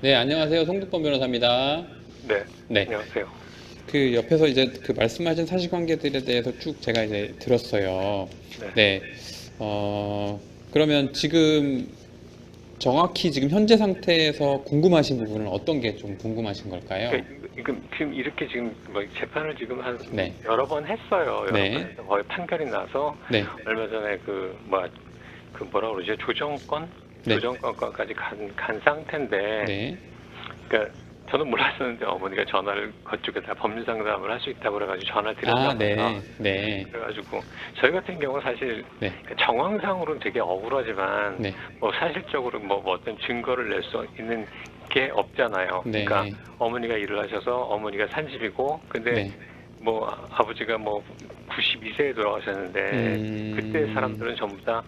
네, 안녕하세요. 송득범 변호사입니다. 네, 네, 안녕하세요. 그 옆에서 이제 그 말씀하신 사실관계들에 대해서 쭉 제가 이제 들었어요. 네. 네, 어, 그러면 지금 정확히 지금 현재 상태에서 궁금하신 부분은 어떤 게 좀 궁금하신 걸까요? 그러니까 지금 이렇게 지금 뭐 재판을 지금 한 네, 여러 번 했어요. 여러 번 네, 해서 거의 판결이 나서 네, 얼마 전에 그 뭐라 그러죠? 네, 조정권까지 간 상태인데, 네, 그러니까 저는 몰랐었는데 어머니가 전화를 그쪽에다 법률 상담을 할 수 있다고 그래가지고 전화를 아, 드렸나 봐요. 네, 네, 그래가지고 저희 같은 경우 사실 네, 정황상으로는 되게 억울하지만 네, 뭐 사실적으로 뭐 어떤 증거를 낼 수 있는 게 없잖아요. 그러니까 네, 어머니가 일을 하셔서 어머니가 산집이고 근데 네, 뭐 아버지가 뭐 92세에 돌아가셨는데 그때 음, 사람들은 전부 다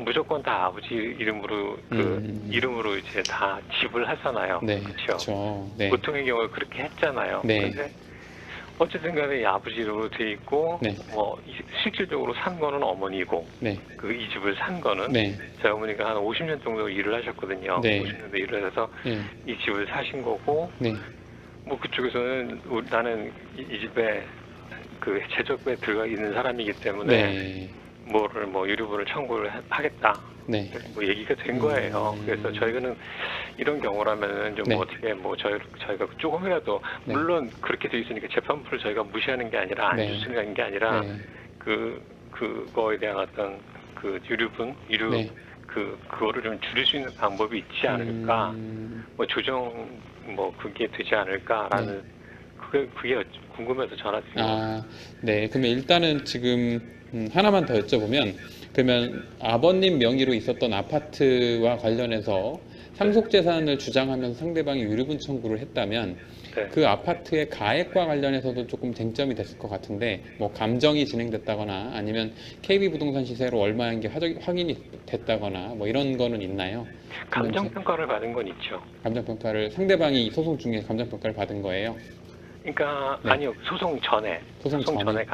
무조건 다 아버지 이름으로 이름으로 이제 다 집을 하잖아요. 네, 그렇죠? 그쵸, 네, 보통의 경우에 그렇게 했잖아요. 네, 근데 어쨌든 간에 이 아버지 이름으로 돼 있고 네, 뭐 실질적으로 산 거는 어머니고 네, 그 이 집을 산 거는 네, 저희 어머니가 한 50년 정도 일을 하셨거든요. 네, 50년도 일을 해서 네, 이 집을 사신 거고 네, 뭐 그쪽에서는 나는 이 집에 그 제적에 들어가 있는 사람이기 때문에 네, 뭐를 뭐 유류분을 청구를 하겠다. 네, 뭐 얘기가 된 거예요. 그래서 저희는 이런 경우라면은 좀 네. 어떻게 뭐 저희가 조금이라도 네. 물론 그렇게 돼 있으니까 재판부를 저희가 무시하는 게 아니라 안 네. 주시는 게 아니라 네. 그거에 대한 어떤 그 유류 네. 그거를 좀 줄일 수 있는 방법이 있지 않을까 뭐 조정 뭐 그게 되지 않을까라는 네. 그게 궁금해서 전화드린 거예요. 아, 네. 그러면 일단은 지금 하나만 더 여쭤보면, 그러면 아버님 명의로 있었던 아파트와 관련해서 상속재산을 주장하면서 상대방이 유류분 청구를 했다면 네. 그 아파트의 가액과 관련해서도 조금 쟁점이 됐을 것 같은데, 뭐 감정이 진행됐다거나 아니면 KB부동산 시세로 얼마인 게 확인이 됐다거나 뭐 이런 거는 있나요? 감정 평가를 받은 건 있죠. 감정평가를 상대방이 소송 중에 감정평가를 받은 거예요? 그러니까 네. 아니요 소송 전에 소송 전에.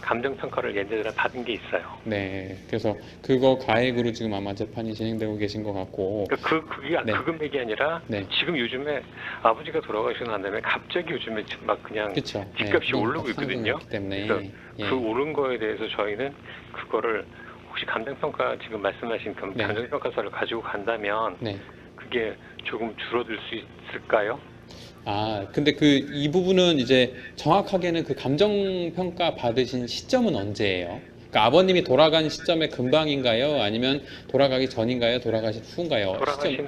감정 평가를 얘네들은 받은 게 있어요. 네. 그래서 그거 가액으로 지금 아마 재판이 진행되고 계신 것 같고. 그러니까 그게 네. 그 금액이 아니라 네. 지금 요즘에 아버지가 돌아가시고 난 다음에 갑자기 요즘에 막 그냥 그쵸. 집값이 네. 오르고 있거든요. 상승했기 때문에. 그래서 예. 그 오른 거에 대해서 저희는 그거를 혹시 감정평가 지금 말씀하신 그 네. 감정평가서를 가지고 간다면 네. 그게 조금 줄어들 수 있을까요? 아, 근데 이 부분은 이제 정확하게는 그 감정평가 받으신 시점은 언제예요? 그러니까 아버님이 돌아간 시점에 금방인가요? 아니면 돌아가기 전인가요? 돌아가신 후인가요? 돌아가신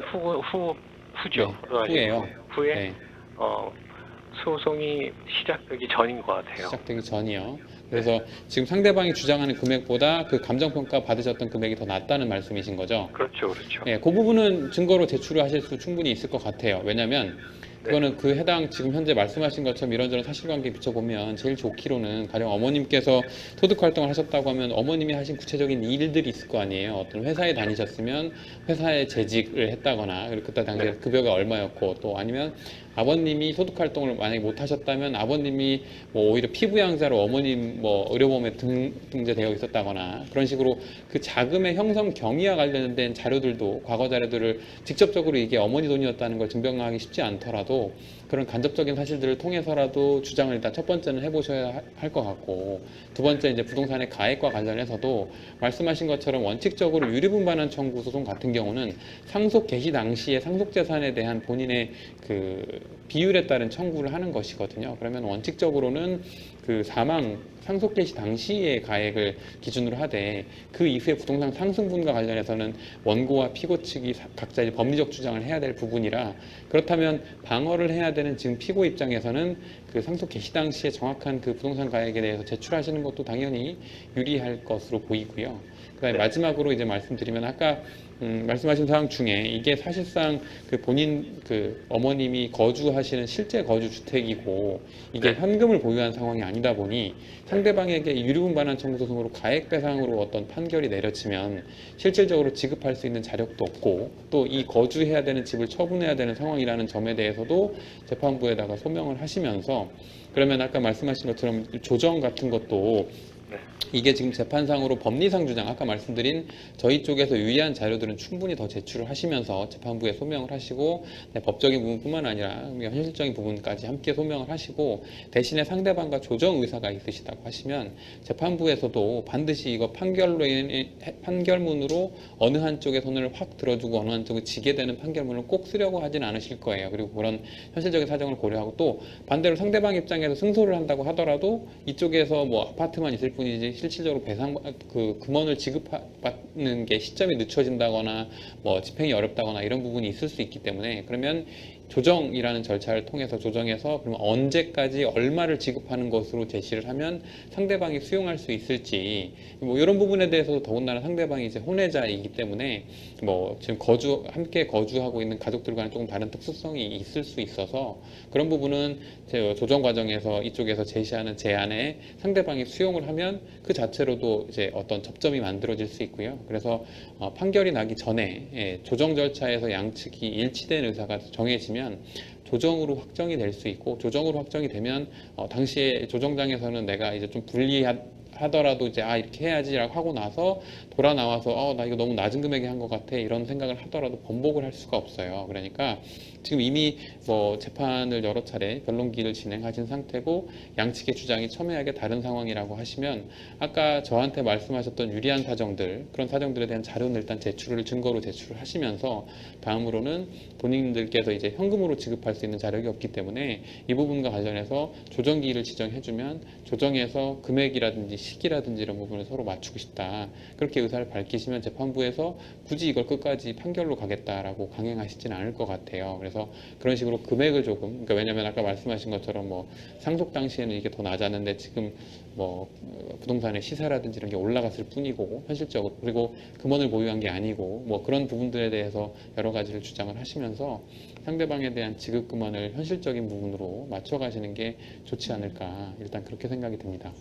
후죠. 네. 돌아가신 후예요. 후에 네. 어, 소송이 시작되기 전인 것 같아요. 시작되기 전이요. 네. 그래서 지금 상대방이 주장하는 금액보다 그 감정평가 받으셨던 금액이 더 낮다는 말씀이신 거죠? 그렇죠, 그렇죠. 예, 그 부분은 증거로 제출을 하실 수 충분히 있을 것 같아요. 왜냐면 그거는 그 해당 지금 현재 말씀하신 것처럼 이런저런 사실관계 비춰보면 제일 좋기로는 가령 어머님께서 소득 활동을 하셨다고 하면 어머님이 하신 구체적인 일들이 있을 거 아니에요. 어떤 회사에 다니셨으면 회사에 재직을 했다거나 그리고 그때 당시에 네. 급여가 얼마였고 또 아니면 아버님이 소득 활동을 만약에 못 하셨다면 아버님이 뭐 오히려 피부양자로 어머님 뭐 의료보험에 등재되어 있었다거나 그런 식으로 그 자금의 형성 경위와 관련된 자료들도 과거 자료들을 직접적으로 이게 어머니 돈이었다는 걸 증명하기 쉽지 않더라도 그런 간접적인 사실들을 통해서라도 주장을 일단 첫 번째는 해보셔야 할 것 같고 두 번째 이제 부동산의 가액과 관련해서도 말씀하신 것처럼 원칙적으로 유류분반환 청구 소송 같은 경우는 상속 개시 당시에 상속재산에 대한 본인의 그 비율에 따른 청구를 하는 것이거든요. 그러면 원칙적으로는 그 사망 상속 개시 당시의 가액을 기준으로 하되 그 이후에 부동산 상승분과 관련해서는 원고와 피고 측이 각자 이제 법리적 주장을 해야 될 부분이라 그렇다면 방어를 해야 되는 지금 피고 입장에서는 그 상속 개시 당시에 정확한 그 부동산 가액에 대해서 제출하시는 것도 당연히 유리할 것으로 보이고요. 그다음에 네. 마지막으로 이제 말씀드리면 아까 말씀하신 사항 중에 이게 사실상 그 본인 그 어머님이 거주하시는 실제 거주 주택이고 이게 네. 현금을 보유한 상황이 아니다 보니 상대방에게 유류분반환 청구 소송으로 가액 배상으로 어떤 판결이 내려지면 실질적으로 지급할 수 있는 자력도 없고 또 이 거주해야 되는 집을 처분해야 되는 상황이라는 점에 대해서도 재판부에다가 소명을 하시면서 그러면 아까 말씀하신 것처럼 조정 같은 것도 네. 이게 지금 재판상으로 법리상 주장, 아까 말씀드린 저희 쪽에서 유의한 자료들은 충분히 더 제출을 하시면서 재판부에 소명을 하시고, 네, 법적인 부분뿐만 아니라 현실적인 부분까지 함께 소명을 하시고, 대신에 상대방과 조정 의사가 있으시다고 하시면 재판부에서도 반드시 이거 판결문으로 어느 한쪽의 손을 확 들어주고 어느 한쪽을 지게 되는 판결문을 꼭 쓰려고 하진 않으실 거예요. 그리고 그런 현실적인 사정을 고려하고, 또 반대로 상대방 입장에서 승소를 한다고 하더라도 이쪽에서 뭐 아파트만 있을 뿐이지 실질적으로 금원을 지급받는 게 시점이 늦춰진다거나 뭐 집행이 어렵다거나 이런 부분이 있을 수 있기 때문에, 그러면 조정이라는 절차를 통해서 조정해서 그러면 언제까지 얼마를 지급하는 것으로 제시를 하면 상대방이 수용할 수 있을지, 뭐 이런 부분에 대해서도 더군다나 상대방이 이제 혼외자이기 때문에 뭐 지금 함께 거주하고 있는 가족들과는 조금 다른 특수성이 있을 수 있어서, 그런 부분은 조정 과정에서 이쪽에서 제시하는 제안에 상대방이 수용을 하면 그 자체로도 이제 어떤 접점이 만들어질 수 있고요. 그래서 판결이 나기 전에 조정 절차에서 양측이 일치된 의사가 정해지면 조정으로 확정이 될 수 있고, 조정으로 확정이 되면 당시에 조정장에서는 내가 이제 좀 하더라도 이제 이렇게 해야지라고 하고 나서 돌아 나와서 나 이거 너무 낮은 금액에 한 것 같아 이런 생각을 하더라도 번복을 할 수가 없어요. 그러니까 지금 이미 뭐 재판을 여러 차례 변론기를 진행하신 상태고 양측의 주장이 첨예하게 다른 상황이라고 하시면, 아까 저한테 말씀하셨던 유리한 사정들, 그런 사정들에 대한 자료는 일단 증거로 제출을 하시면서, 다음으로는 본인들께서 이제 현금으로 지급할 수 있는 자력이 없기 때문에 이 부분과 관련해서 조정기일을 지정해주면 조정에서 금액이라든지 시기라든지 이런 부분을 서로 맞추고 싶다, 그렇게 의사를 밝히시면 재판부에서 굳이 이걸 끝까지 판결로 가겠다라고 강행하시지는 않을 것 같아요. 그래서 그런 식으로 금액을 조금, 그러니까 왜냐하면 아까 말씀하신 것처럼 뭐 상속 당시에는 이게 더 낮았는데 지금 뭐 부동산의 시세라든지 이런 게 올라갔을 뿐이고 현실적으로, 그리고 금원을 보유한 게 아니고 뭐 그런 부분들에 대해서 여러 가지를 주장을 하시면서 상대방에 대한 지급 금원을 현실적인 부분으로 맞춰가시는 게 좋지 않을까, 일단 그렇게 생각이 듭니다.